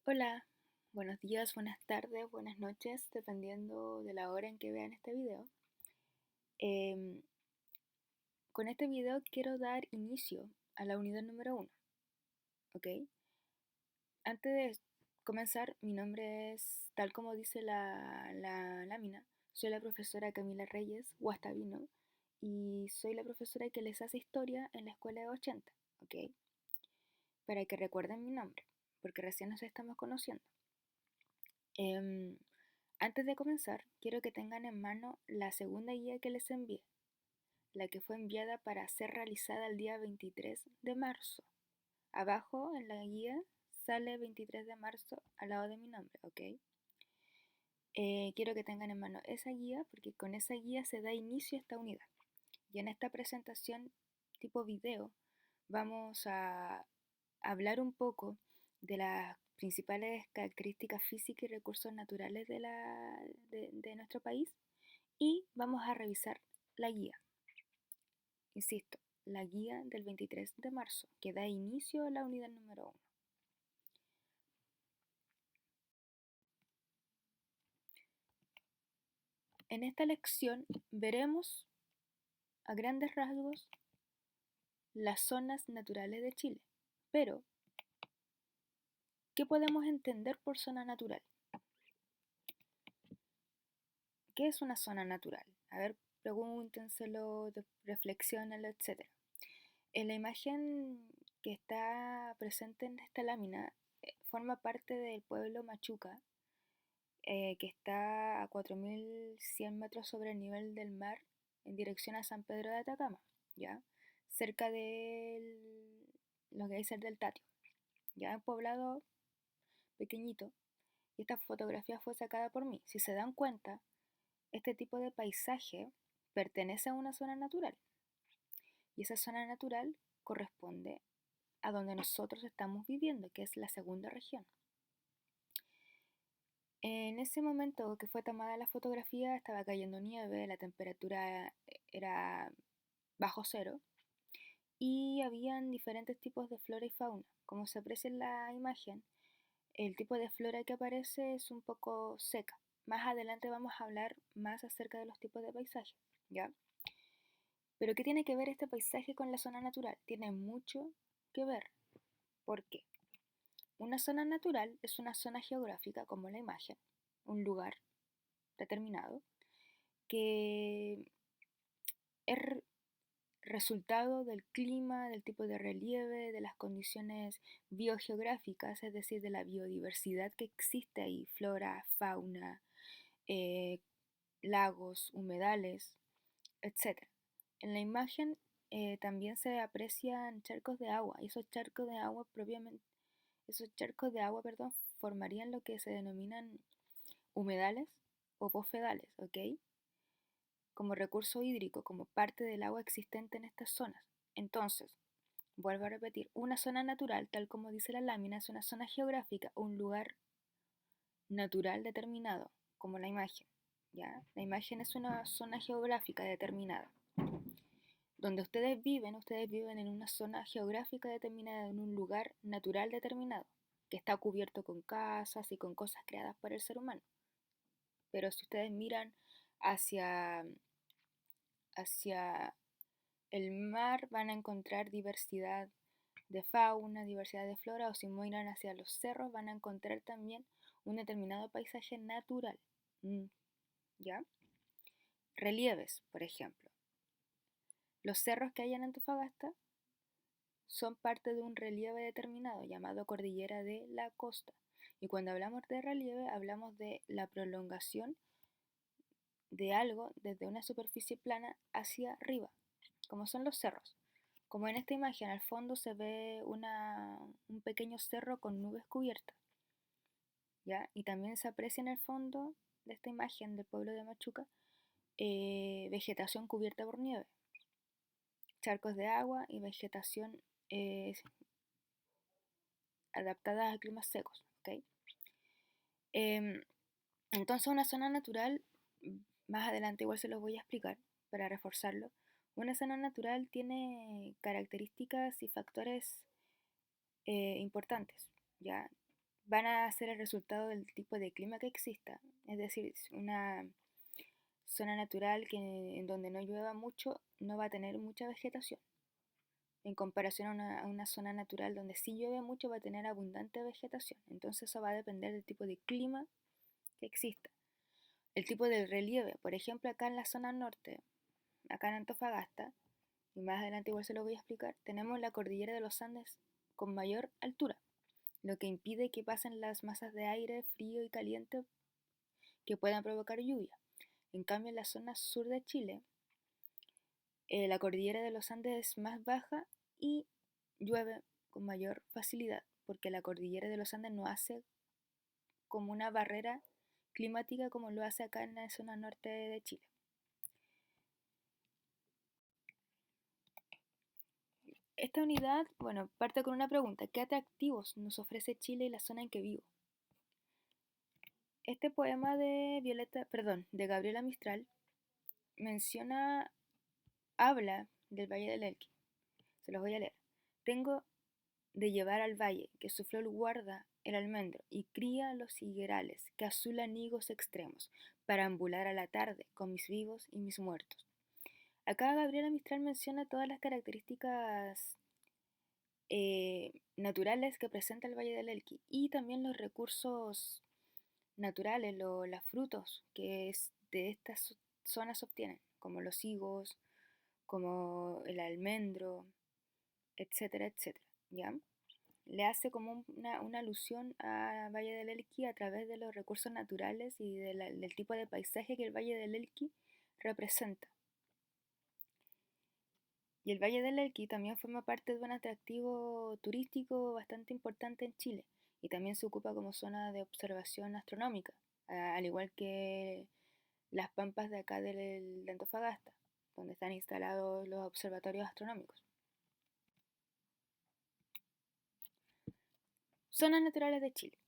Hola, buenos días, buenas tardes, buenas noches, dependiendo de la hora en que vean este video. Em, con este video quiero dar inicio a la unidad número 1, ¿ok? Antes de comenzar, mi nombre es, tal como dice la lámina, soy la profesora Camila Reyes Guastavino y soy la profesora que les hace historia en la escuela de 80, ¿ok? Para que recuerden mi nombre, porque recién nos estamos conociendo. Em, Antes de comenzar, quiero que tengan en mano la segunda guía que les envié, la que fue enviada para ser realizada el día 23 de marzo. Abajo en la guía sale 23 de marzo al lado de mi nombre, ¿ok? Quiero que tengan en mano esa guía porque con esa guía se da inicio a esta unidad. Y en esta presentación tipo video vamos a hablar un poco de las principales características físicas y recursos naturales de nuestro país y vamos a revisar la guía. Insisto, la guía del 23 de marzo que da inicio a la unidad número 1. En esta lección veremos a grandes rasgos las zonas naturales de Chile, pero ¿qué podemos entender por zona natural? ¿Qué es una zona natural? A ver, pregúntenselo, reflexionenlo, etc. En la imagen que está presente en esta lámina forma parte del pueblo Machuca, que está a 4100 metros sobre el nivel del mar en dirección a San Pedro de Atacama, ¿ya? Cerca de lo que dice el del Tatio, ya un poblado pequeñito. Y esta fotografía fue sacada por mí. Si se dan cuenta, este tipo de paisaje pertenece a una zona natural. Y esa zona natural corresponde a donde nosotros estamos viviendo, que es la segunda región. En ese momento que fue tomada la fotografía estaba cayendo nieve, la temperatura era bajo cero y habían diferentes tipos de flora y fauna. Como se aprecia en la imagen, el tipo de flora que aparece es un poco seca. Más adelante vamos a hablar más acerca de los tipos de paisaje, ¿ya? Pero ¿qué tiene que ver este paisaje con la zona natural? Tiene mucho que ver. ¿Por qué? Una zona natural es una zona geográfica, como la imagen, un lugar determinado, que es resultado del clima, del tipo de relieve, de las condiciones biogeográficas, es decir, de la biodiversidad que existe ahí, flora, fauna, eh, lagos, humedales, etc. En la imagen también se aprecian charcos de agua, y esos charcos de agua formarían lo que se denominan humedales o bofedales, ¿ok? Como recurso hídrico, como parte del agua existente en estas zonas. Entonces, vuelvo a repetir, una zona natural, tal como dice la lámina, es una zona geográfica, un lugar natural determinado, como la imagen, ¿ya? La imagen es una zona geográfica determinada. Donde ustedes viven en una zona geográfica determinada, en un lugar natural determinado, que está cubierto con casas y con cosas creadas por el ser humano. Pero si ustedes miran hacia, hacia el mar, van a encontrar diversidad de fauna, diversidad de flora, o si miran hacia los cerros, van a encontrar también un determinado paisaje natural. ¿Ya? Relieves, por ejemplo. Los cerros que hay en Antofagasta son parte de un relieve determinado llamado Cordillera de la Costa. Y cuando hablamos de relieve, hablamos de la prolongación de algo desde una superficie plana hacia arriba, como son los cerros. Como en esta imagen, al fondo se ve un pequeño cerro con nubes cubiertas, ¿ya? Y también se aprecia en el fondo de esta imagen del pueblo de Machuca vegetación cubierta por nieve, charcos de agua y vegetación eh, adaptada a climas secos, ¿ok? Em, entonces una zona natural, más adelante igual se los voy a explicar para reforzarlo, una zona natural tiene características y factores importantes, ¿ya? van a ser el resultado del tipo de clima que exista, es decir, una zona natural que en donde no llueva mucho no va a tener mucha vegetación. En comparación a una zona natural donde sí llueve mucho va a tener abundante vegetación. Entonces eso va a depender del tipo de clima que exista. El tipo del relieve, por ejemplo, acá en la zona norte, acá en Antofagasta, y más adelante igual se lo voy a explicar, tenemos la cordillera de los Andes con mayor altura, lo que impide que pasen las masas de aire frío y caliente que puedan provocar lluvia. En cambio, en la zona sur de Chile, la cordillera de los Andes es más baja y llueve con mayor facilidad, porque la cordillera de los Andes no hace como una barrera climática como lo hace acá en la zona norte de Chile. Esta unidad, bueno, parte con una pregunta. ¿Qué atractivos nos ofrece Chile y la zona en que vivo? Este poema de Gabriela Mistral menciona, habla del Valle del Elqui. Se los voy a leer. Tengo de llevar al valle, que su flor guarda el almendro y cría los higuerales, que azulan higos extremos, para ambular a la tarde con mis vivos y mis muertos. Acá Gabriela Mistral menciona todas las características naturales que presenta el Valle del Elqui y también los recursos naturales, los frutos que de estas zonas se obtienen, como los higos, como el almendro, etcétera, etcétera, ¿ya? Le hace como una alusión a Valle del Elqui a través de los recursos naturales y del tipo de paisaje que el Valle del Elqui representa. Y el Valle del Elqui también forma parte de un atractivo turístico bastante importante en Chile y también se ocupa como zona de observación astronómica, al igual que las pampas de acá de Antofagasta, donde están instalados los observatorios astronómicos. Zonas naturales de Chile.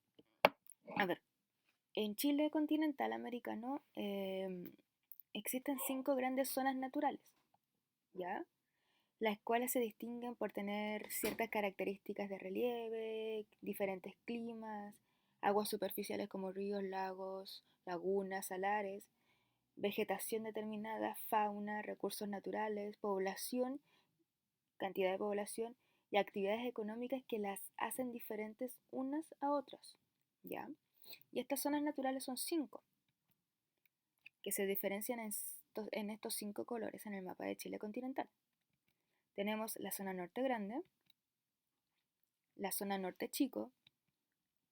A ver, en Chile continental americano existen 5 grandes zonas naturales, ¿ya? Las cuales se distinguen por tener ciertas características de relieve, diferentes climas, aguas superficiales como ríos, lagos, lagunas, salares, vegetación determinada, fauna, recursos naturales, población, cantidad de población y actividades económicas que las hacen diferentes unas a otras, ¿ya? Y estas zonas naturales son 5, que se diferencian en estos 5 colores en el mapa de Chile continental. Tenemos la zona norte grande, la zona norte chico,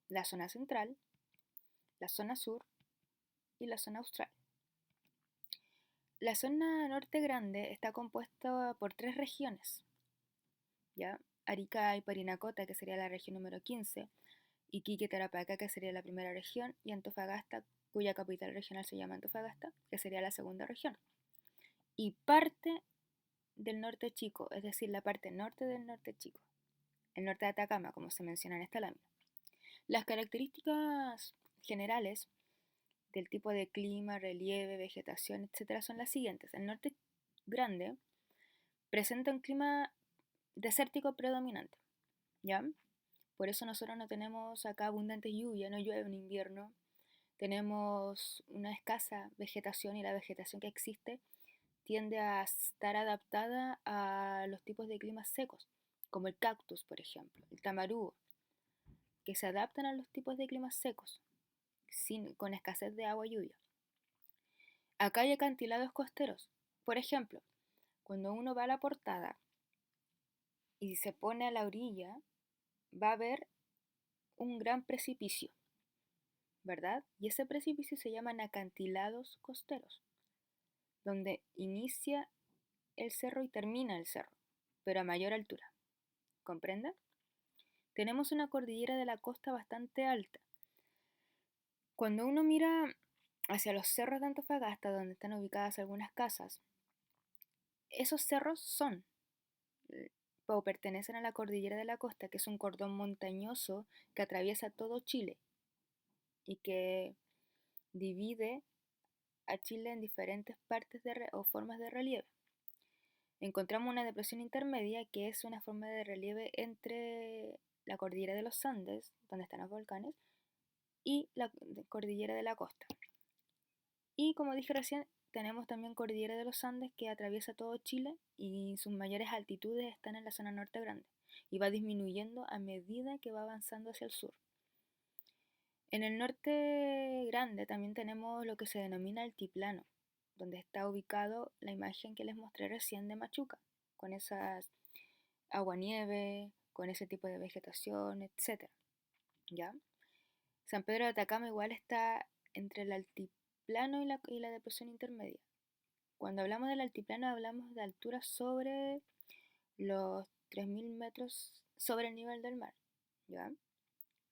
la zona central, la zona sur y la zona austral. La zona norte grande está compuesta por 3 regiones, ¿ya? Arica y Parinacota, que sería la región número 15, Iquique, Tarapacá, que sería la primera región, y Antofagasta, cuya capital regional se llama Antofagasta, que sería la segunda región. Y parte del norte chico, es decir, la parte norte del norte chico, el norte de Atacama, como se menciona en esta lámina. Las características generales del tipo de clima, relieve, vegetación, etc. son las siguientes. El norte grande presenta un clima desértico predominante, ¿ya? Por eso nosotros no tenemos acá abundante lluvia, no llueve en invierno, tenemos una escasa vegetación y la vegetación que existe tiende a estar adaptada a los tipos de climas secos, como el cactus, por ejemplo, el tamarugo, que se adaptan a los tipos de climas secos, con escasez de agua y lluvia. Acá hay acantilados costeros. Por ejemplo, cuando uno va a la portada y se pone a la orilla, va a ver un gran precipicio, ¿verdad? Y ese precipicio se llaman acantilados costeros, donde inicia el cerro y termina el cerro, pero a mayor altura. ¿Comprende? Tenemos una cordillera de la costa bastante alta. Cuando uno mira hacia los cerros de Antofagasta, donde están ubicadas algunas casas, esos cerros son o pertenecen a la cordillera de la costa, que es un cordón montañoso que atraviesa todo Chile y que divide a Chile en diferentes partes o formas de relieve. Encontramos una depresión intermedia que es una forma de relieve entre la cordillera de los Andes, donde están los volcanes, y la cordillera de la costa. Y como dije recién, tenemos también cordillera de los Andes que atraviesa todo Chile y sus mayores altitudes están en la zona norte grande y va disminuyendo a medida que va avanzando hacia el sur. En el norte grande también tenemos lo que se denomina altiplano, donde está ubicado la imagen que les mostré recién de Machuca, con esas aguanieve, con ese tipo de vegetación, etc. ¿Ya? San Pedro de Atacama igual está entre el altiplano y la depresión intermedia. Cuando hablamos del altiplano hablamos de alturas sobre los 3000 metros sobre el nivel del mar. ¿Ya?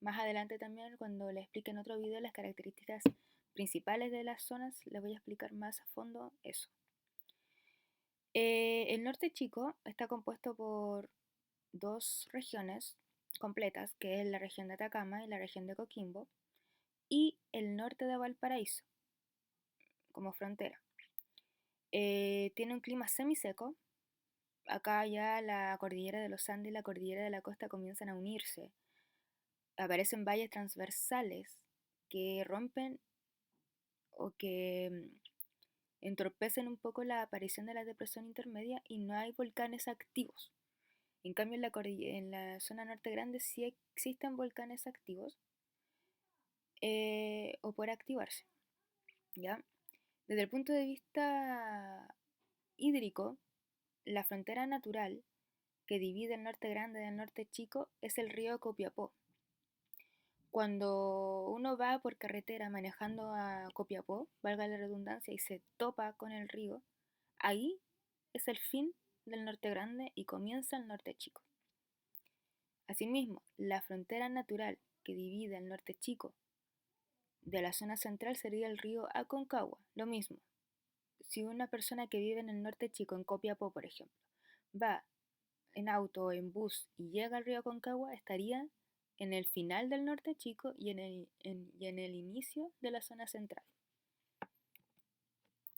Más adelante también, cuando les explique en otro video las características principales de las zonas, les voy a explicar más a fondo eso. El norte chico está compuesto por dos regiones completas, que es la región de Atacama y la región de Coquimbo, y el norte de Valparaíso, como frontera. Tiene un clima semiseco. Acá ya la cordillera de los Andes y la cordillera de la costa comienzan a unirse. Aparecen valles transversales que rompen o que entorpecen un poco la aparición de la depresión intermedia y no hay volcanes activos. En cambio, en la zona norte grande sí existen volcanes activos o por activarse. ¿Ya? Desde el punto de vista hídrico, la frontera natural que divide el norte grande del norte chico es el río Copiapó. Cuando uno va por carretera manejando a Copiapó, valga la redundancia, y se topa con el río, ahí es el fin del norte grande y comienza el norte chico. Asimismo, la frontera natural que divide el norte chico de la zona central sería el río Aconcagua. Lo mismo, si una persona que vive en el norte chico, en Copiapó por ejemplo, va en auto o en bus y llega al río Aconcagua, estaría en el final del norte chico y en el inicio de la zona central.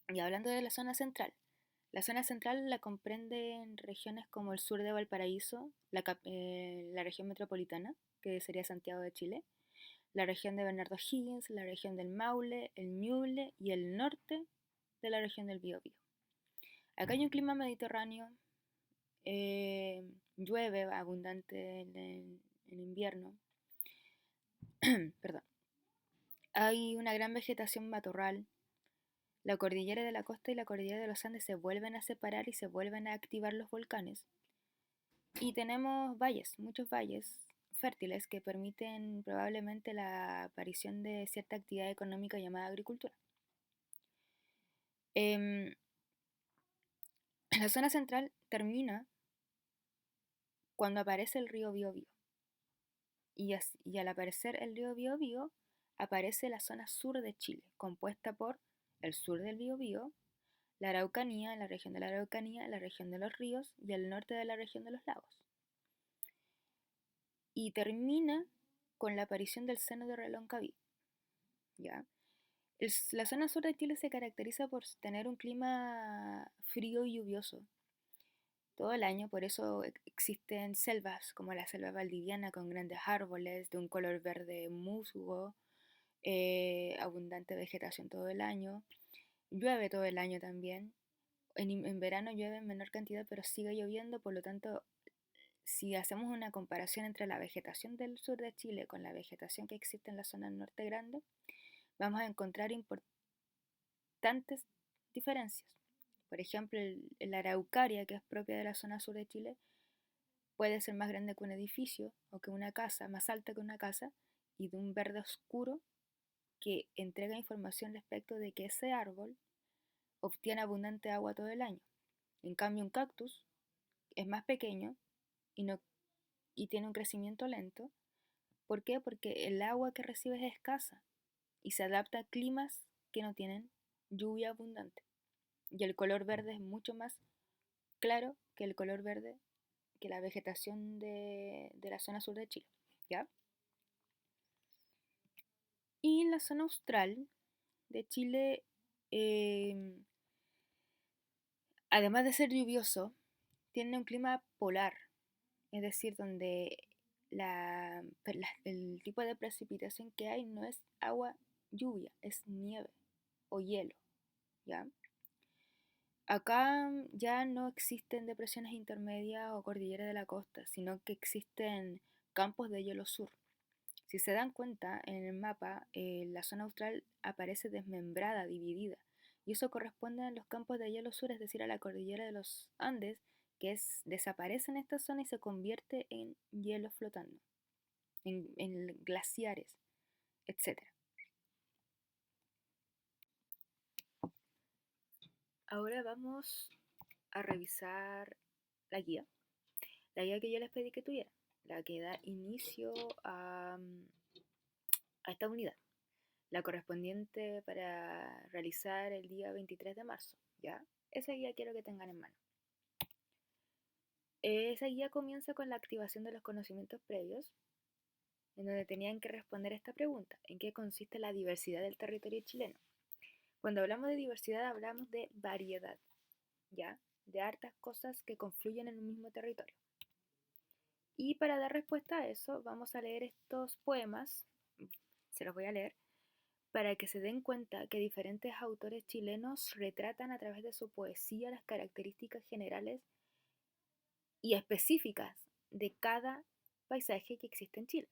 Y hablando de la zona central la comprenden regiones como el sur de Valparaíso, la región metropolitana, que sería Santiago de Chile, la región de Bernardo Higgins, la región del Maule, el Ñuble y el norte de la región del Biobío. Acá hay un clima mediterráneo, llueve abundante en invierno, perdón. Hay una gran vegetación matorral. La cordillera de la costa y la cordillera de los Andes se vuelven a separar y se vuelven a activar los volcanes. Y tenemos valles, muchos valles fértiles que permiten probablemente la aparición de cierta actividad económica llamada agricultura. La zona central termina cuando aparece el río Biobío. Y al aparecer el río Biobío, aparece la zona sur de Chile, compuesta por el sur del Biobío, la Araucanía, la región de la Araucanía, la región de los ríos y el norte de la región de los lagos. Y termina con la aparición del seno de Reloncaví. ¿Ya? La zona sur de Chile se caracteriza por tener un clima frío y lluvioso todo el año, por eso existen selvas como la selva valdiviana con grandes árboles de un color verde musgo, abundante vegetación todo el año. Llueve todo el año también. En verano llueve en menor cantidad, pero sigue lloviendo, por lo tanto, si hacemos una comparación entre la vegetación del sur de Chile con la vegetación que existe en la zona norte grande, vamos a encontrar importantes diferencias. Por ejemplo, la araucaria, que es propia de la zona sur de Chile, puede ser más grande que un edificio o que una casa, más alta que una casa, y de un verde oscuro que entrega información respecto de que ese árbol obtiene abundante agua todo el año. En cambio, un cactus es más pequeño y, no, y tiene un crecimiento lento. ¿Por qué? Porque el agua que recibe es escasa y se adapta a climas que no tienen lluvia abundante. Y el color verde es mucho más claro que el color verde que la vegetación de la zona sur de Chile. ¿Ya? Y en la zona austral de Chile, eh, además de ser lluvioso, tiene un clima polar, es decir, donde el tipo de precipitación que hay no es agua, lluvia, es nieve o hielo, ¿ya? Acá ya no existen depresiones intermedias o cordilleras de la costa, sino que existen campos de hielo sur. Si se dan cuenta, en el mapa, la zona austral aparece desmembrada, dividida, y eso corresponde a los campos de hielo sur, es decir, a la cordillera de los Andes, desaparece en esta zona y se convierte en hielo flotando, en glaciares, etcétera. Ahora vamos a revisar la guía, la guía que yo les pedí que tuviera, la que da inicio a esta unidad, la correspondiente para realizar el día 23 de marzo, ¿ya? Esa guía quiero que tengan en mano. Esa guía comienza con la activación de los conocimientos previos, en donde tenían que responder esta pregunta: ¿en qué consiste la diversidad del territorio chileno? Cuando hablamos de diversidad hablamos de variedad, ¿ya? De hartas cosas que confluyen en un mismo territorio. Y para dar respuesta a eso vamos a leer estos poemas, se los voy a leer, para que se den cuenta que diferentes autores chilenos retratan a través de su poesía las características generales y específicas de cada paisaje que existe en Chile.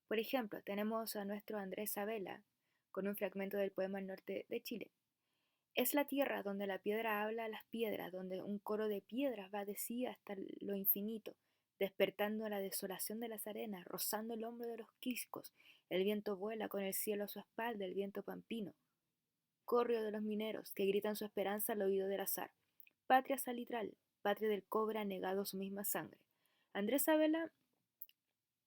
Por ejemplo, tenemos a nuestro Andrés Sabela con un fragmento del poema El norte de Chile. Es la tierra donde la piedra habla a las piedras, donde un coro de piedras va de sí hasta lo infinito, despertando la desolación de las arenas, rozando el hombro de los quiscos. El viento vuela con el cielo a su espalda, el viento pampino, corrio de los mineros, que gritan su esperanza al oído del azar. Patria salitral, patria del cobre ha negado su misma sangre. Andrés Sabela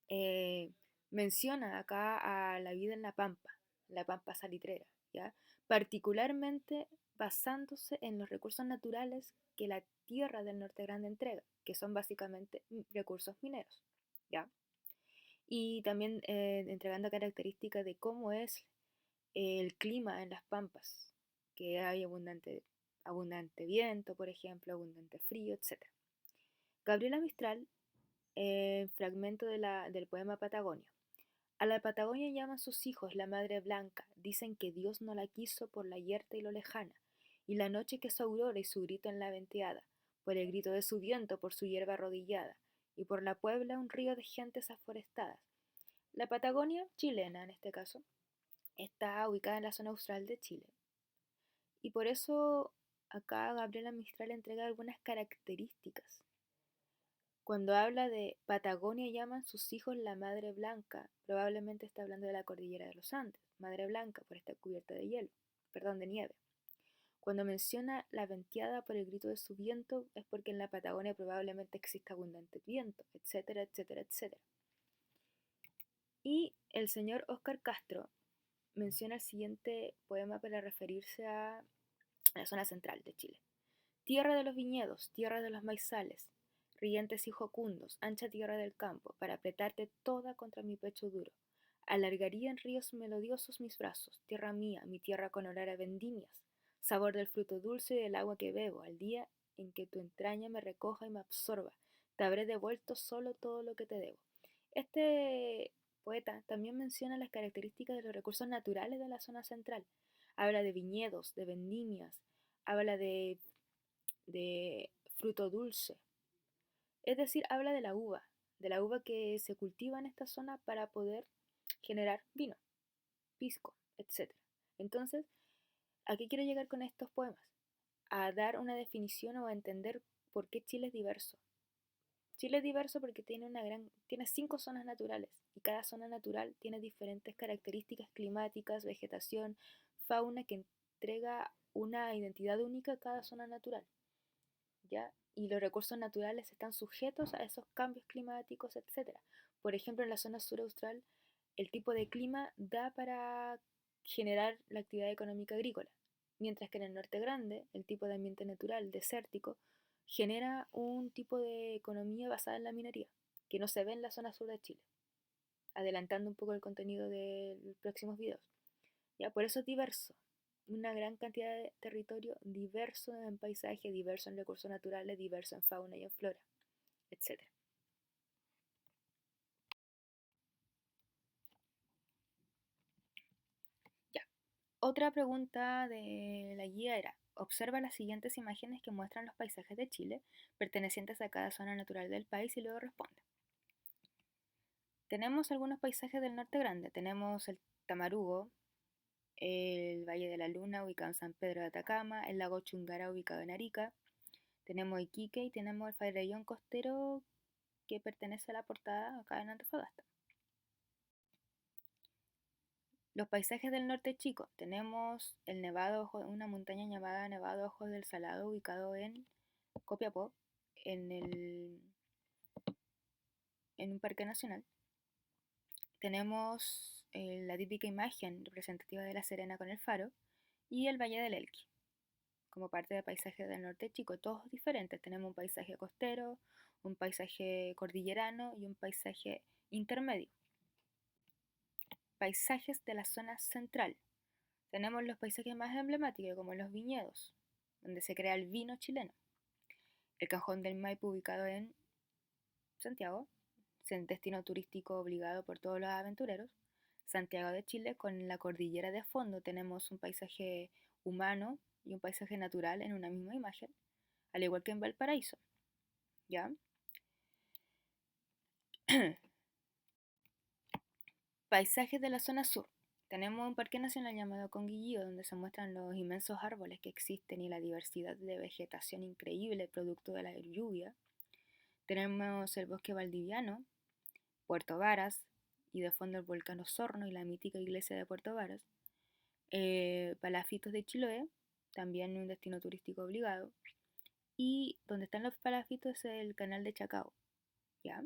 eh, menciona acá a la vida en la pampa salitrera, ¿ya? Particularmente basándose en los recursos naturales que la tierra del Norte Grande entrega, que son básicamente recursos mineros, ¿ya? Y también entregando características de cómo es el clima en las pampas, que hay abundante viento, por ejemplo, abundante frío, etc. Gabriela Mistral, fragmento del poema Patagonia. A la Patagonia llaman sus hijos la Madre Blanca, dicen que Dios no la quiso por la yerta y lo lejana, y la noche que su aurora y su grito en la venteada, por el grito de su viento, por su hierba arrodillada, y por la Puebla un río de gentes aforestadas. La Patagonia, chilena en este caso, está ubicada en la zona austral de Chile, y por eso acá Gabriela Mistral entrega algunas características. Cuando habla de Patagonia llaman sus hijos la Madre Blanca, probablemente está hablando de la cordillera de los Andes, Madre Blanca por estar cubierta de hielo, perdón, de nieve. Cuando menciona la venteada por el grito de su viento es porque en la Patagonia probablemente exista abundante viento, etcétera, etcétera, etcétera. Y el señor Óscar Castro menciona el siguiente poema para referirse a la zona central de Chile. Tierra de los viñedos, tierra de los maizales, rientes y jocundos, ancha tierra del campo, para apretarte toda contra mi pecho duro. Alargaría en ríos melodiosos mis brazos, tierra mía, mi tierra con olor a vendimias, sabor del fruto dulce y del agua que bebo, al día en que tu entraña me recoja y me absorba, te habré devuelto solo todo lo que te debo. Este poeta también menciona las características de los recursos naturales de la zona central. Habla de viñedos, de vendimias, habla de fruto dulce. Es decir, habla de la uva que se cultiva en esta zona para poder generar vino, pisco, etc. Entonces, ¿a qué quiero llegar con estos poemas? A dar una definición o a entender por qué Chile es diverso. Chile es diverso porque tiene 5 zonas naturales y cada zona natural tiene diferentes características climáticas, vegetación, fauna que entrega una identidad única a cada zona natural, ¿ya? Y los recursos naturales están sujetos a esos cambios climáticos, etc. Por ejemplo, en la zona sur austral, el tipo de clima da para generar la actividad económica agrícola, mientras que en el norte grande, el tipo de ambiente natural desértico genera un tipo de economía basada en la minería, que no se ve en la zona sur de Chile, adelantando un poco el contenido de los próximos videos. Ya, por eso es diverso, una gran cantidad de territorio diverso en paisaje, diverso en recursos naturales, diverso en fauna y en flora, etc. Otra pregunta de la guía era, observa las siguientes imágenes que muestran los paisajes de Chile pertenecientes a cada zona natural del país y luego responde. Tenemos algunos paisajes del norte grande, tenemos el Tamarugo, el Valle de la Luna ubicado en San Pedro de Atacama, el lago Chungara ubicado en Arica, tenemos Iquique y tenemos el Farellón costero que pertenece a la portada acá en Antofagasta. Los paisajes del norte chico, tenemos el Nevado, una montaña llamada Nevado Ojos del Salado ubicado en Copiapó, en un parque nacional. Tenemos la típica imagen representativa de La Serena con el faro y el Valle del Elqui como parte de paisajes del norte chico, todos diferentes. Tenemos un paisaje costero, un paisaje cordillerano y un paisaje intermedio. Paisajes de la zona central. Tenemos los paisajes más emblemáticos como los viñedos, donde se crea el vino chileno. El Cajón del Maipo ubicado en Santiago, destino turístico obligado por todos los aventureros. Santiago de Chile, con la cordillera de fondo tenemos un paisaje humano y un paisaje natural en una misma imagen, al igual que en Valparaíso. ¿Ya? Paisajes de la zona sur. Tenemos un parque nacional llamado Conguillío, donde se muestran los inmensos árboles que existen y la diversidad de vegetación increíble producto de la lluvia. Tenemos el bosque valdiviano, Puerto Varas, y de fondo el volcán Osorno y la mítica iglesia de Puerto Varas. Palafitos de Chiloé, también un destino turístico obligado. Y donde están los palafitos es el canal de Chacao. ¿Ya?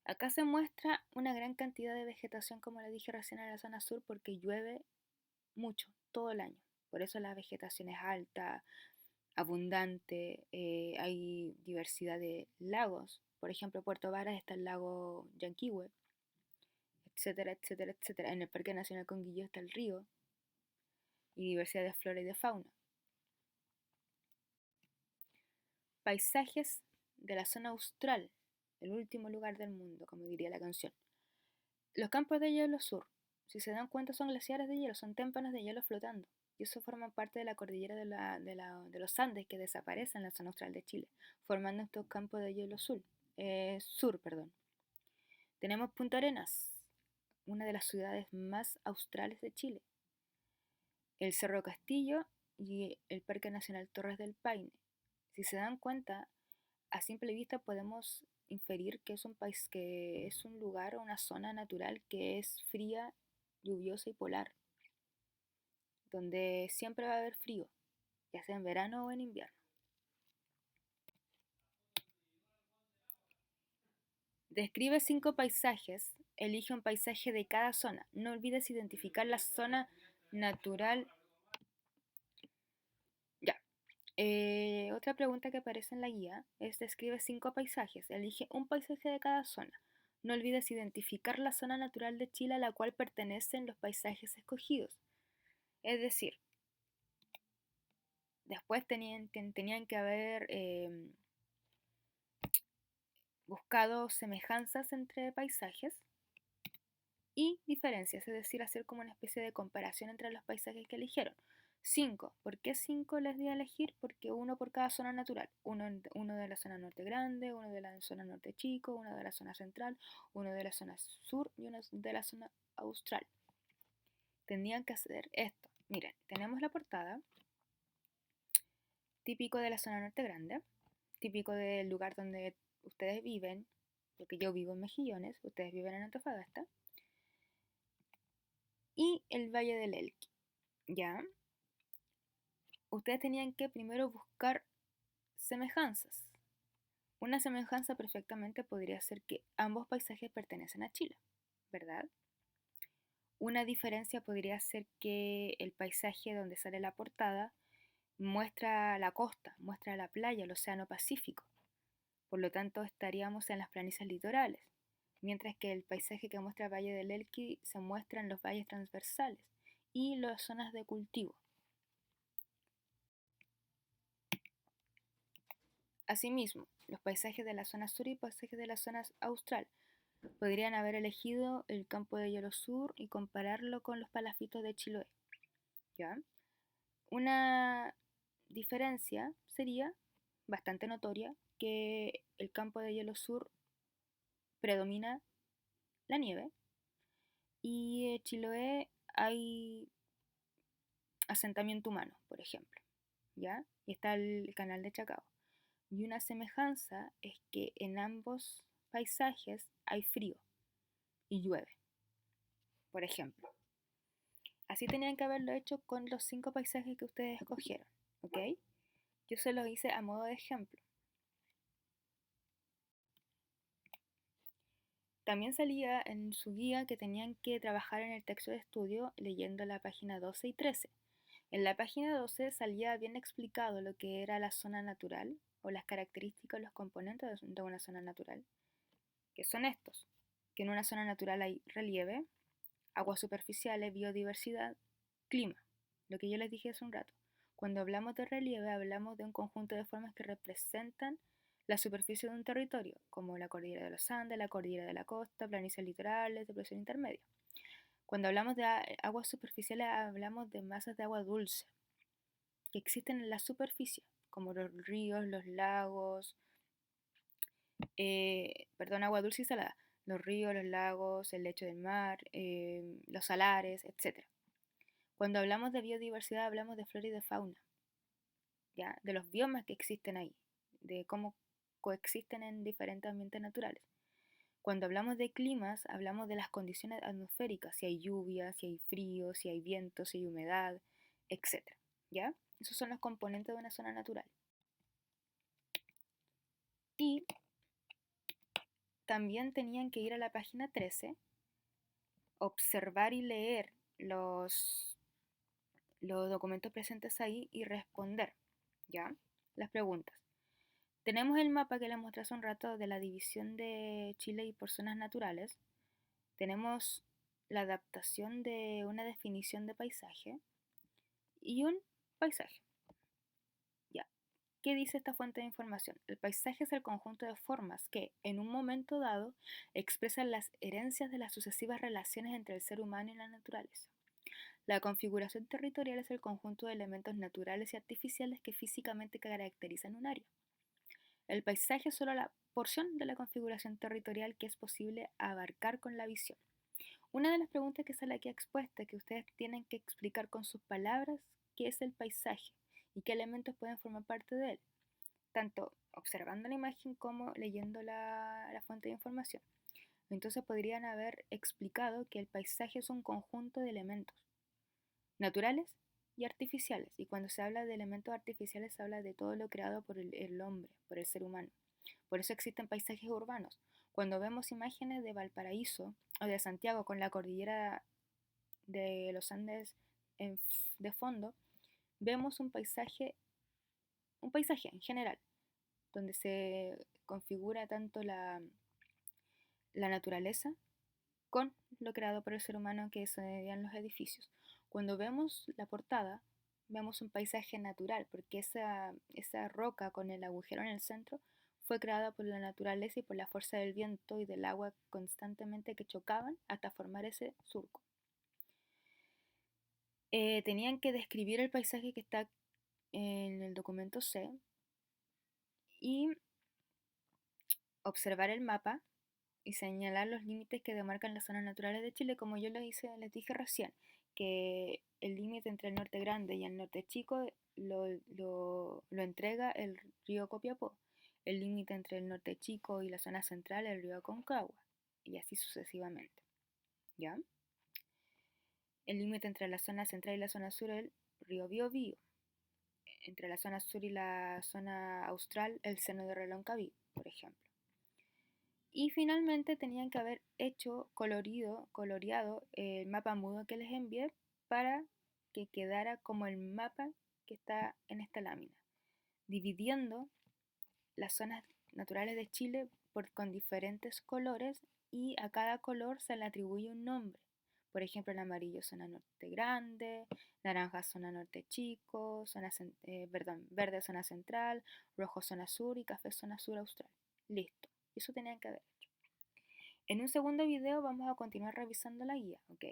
Acá se muestra una gran cantidad de vegetación, como le dije recién, en la zona sur porque llueve mucho, todo el año. Por eso la vegetación es alta, abundante, hay diversidad de lagos. Por ejemplo, en Puerto Varas está el lago Yanquihue, etcétera, etcétera, etcétera. En el Parque Nacional Conguilló está el río y diversidad de flora y de fauna. Paisajes de la zona austral, el último lugar del mundo, como diría la canción. Los campos de hielo sur, si se dan cuenta, son glaciares de hielo, son témpanos de hielo flotando. Y eso forma parte de la cordillera de los Andes que desaparece en la zona austral de Chile, formando estos campos de hielo sur. Tenemos Punta Arenas, una de las ciudades más australes de Chile. El Cerro Castillo y el Parque Nacional Torres del Paine. Si se dan cuenta, a simple vista podemos inferir que es un país, que es un lugar o una zona natural que es fría, lluviosa y polar, donde siempre va a haber frío, ya sea en verano o en invierno. Describe 5 paisajes, elige un paisaje de cada zona. No olvides identificar la zona natural. Ya. Otra pregunta que aparece en la guía es describe 5 paisajes, elige un paisaje de cada zona. No olvides identificar la zona natural de Chile a la cual pertenecen los paisajes escogidos. Es decir, después tenían que haber buscado semejanzas entre paisajes y diferencias, es decir, hacer como una especie de comparación entre los paisajes que eligieron. 5. ¿Por qué 5 les di a elegir? Porque uno por cada zona natural. Uno de la zona norte grande, uno de la zona norte chico, uno de la zona central, uno de la zona sur y uno de la zona austral. Tendrían que hacer esto. Miren, tenemos la portada, típico de la zona norte grande, típico del lugar donde ustedes viven, porque yo vivo en Mejillones, ustedes viven en Antofagasta, y el Valle del Elqui. ¿Ya? Ustedes tenían que primero buscar semejanzas. Una semejanza perfectamente podría ser que ambos paisajes pertenecen a Chile, ¿verdad? Una diferencia podría ser que el paisaje donde sale la portada muestra la costa, muestra la playa, el océano Pacífico. Por lo tanto, estaríamos en las planicies litorales, mientras que el paisaje que muestra el Valle del Elqui se muestra en los valles transversales y las zonas de cultivo. Asimismo, los paisajes de la zona sur y paisajes de la zona austral podrían haber elegido el campo de hielo sur y compararlo con los palafitos de Chiloé. ¿ya? Una diferencia sería bastante notoria que el campo de hielo sur predomina la nieve y en Chiloé hay asentamiento humano, por ejemplo, ¿ya? Y está el canal de Chacao. Y una semejanza es que en ambos paisajes hay frío y llueve, por ejemplo. Así tenían que haberlo hecho con los 5 paisajes que ustedes escogieron, ¿ok? Yo se los hice a modo de ejemplo. También salía en su guía que tenían que trabajar en el texto de estudio leyendo la página 12 y 13. En la página 12 salía bien explicado lo que era la zona natural o las características, los componentes de una zona natural, que son estos, que en una zona natural hay relieve, aguas superficiales, biodiversidad, clima, lo que yo les dije hace un rato. Cuando hablamos de relieve hablamos de un conjunto de formas que representan la superficie de un territorio, como la cordillera de los Andes, la cordillera de la costa, planicies litorales, depresión intermedia. Cuando hablamos de aguas superficiales hablamos de masas de agua dulce que existen en la superficie, como los ríos, los lagos, perdón, agua dulce y salada, los ríos, los lagos, el lecho del mar, los salares, etc. Cuando hablamos de biodiversidad hablamos de flora y de fauna, ¿ya? De los biomas que existen ahí, de cómo coexisten en diferentes ambientes naturales. Cuando hablamos de climas, hablamos de las condiciones atmosféricas, si hay lluvia, si hay frío, si hay viento, si hay humedad, etc. ¿Ya? Esos son los componentes de una zona natural. Y también tenían que ir a la página 13, observar y leer los documentos presentes ahí y responder, ¿ya? Las preguntas. Tenemos el mapa que les mostré hace un rato de la división de Chile y por zonas naturales. Tenemos la adaptación de una definición de paisaje y un paisaje. Ya. ¿Qué dice esta fuente de información? El paisaje es el conjunto de formas que, en un momento dado, expresan las herencias de las sucesivas relaciones entre el ser humano y la naturaleza. La configuración territorial es el conjunto de elementos naturales y artificiales que físicamente caracterizan un área. El paisaje es solo la porción de la configuración territorial que es posible abarcar con la visión. Una de las preguntas que sale aquí expuesta es que ustedes tienen que explicar con sus palabras qué es el paisaje y qué elementos pueden formar parte de él, tanto observando la imagen como leyendo la fuente de información. Entonces podrían haber explicado que el paisaje es un conjunto de elementos naturales y artificiales. Y cuando se habla de elementos artificiales se habla de todo lo creado por el hombre, por el ser humano. Por eso existen paisajes urbanos. Cuando vemos imágenes de Valparaíso o de Santiago con la cordillera de los Andes de fondo, vemos un paisaje en general, donde se configura tanto la naturaleza con lo creado por el ser humano que serían los edificios. Cuando vemos la portada, vemos un paisaje natural, porque esa roca con el agujero en el centro fue creada por la naturaleza y por la fuerza del viento y del agua constantemente que chocaban hasta formar ese surco. Tenían que describir el paisaje que está en el documento C y observar el mapa y señalar los límites que demarcan las zonas naturales de Chile, como yo les dije recién, que el límite entre el norte grande y el norte chico lo entrega el río Copiapó, el límite entre el norte chico y la zona central el río Aconcagua, y así sucesivamente, ¿ya? El límite entre la zona central y la zona sur el río Biobío, entre la zona sur y la zona austral el seno de Reloncaví, por ejemplo. Y finalmente tenían que haber hecho coloreado el mapa mudo que les envié para que quedara como el mapa que está en esta lámina, dividiendo las zonas naturales de Chile con diferentes colores y a cada color se le atribuye un nombre. Por ejemplo, el amarillo zona norte grande, naranja zona norte chico, verde zona central, rojo zona sur y café zona sur austral. Listo, eso tenían que haber. En un segundo video vamos a continuar revisando la guía, ¿ok?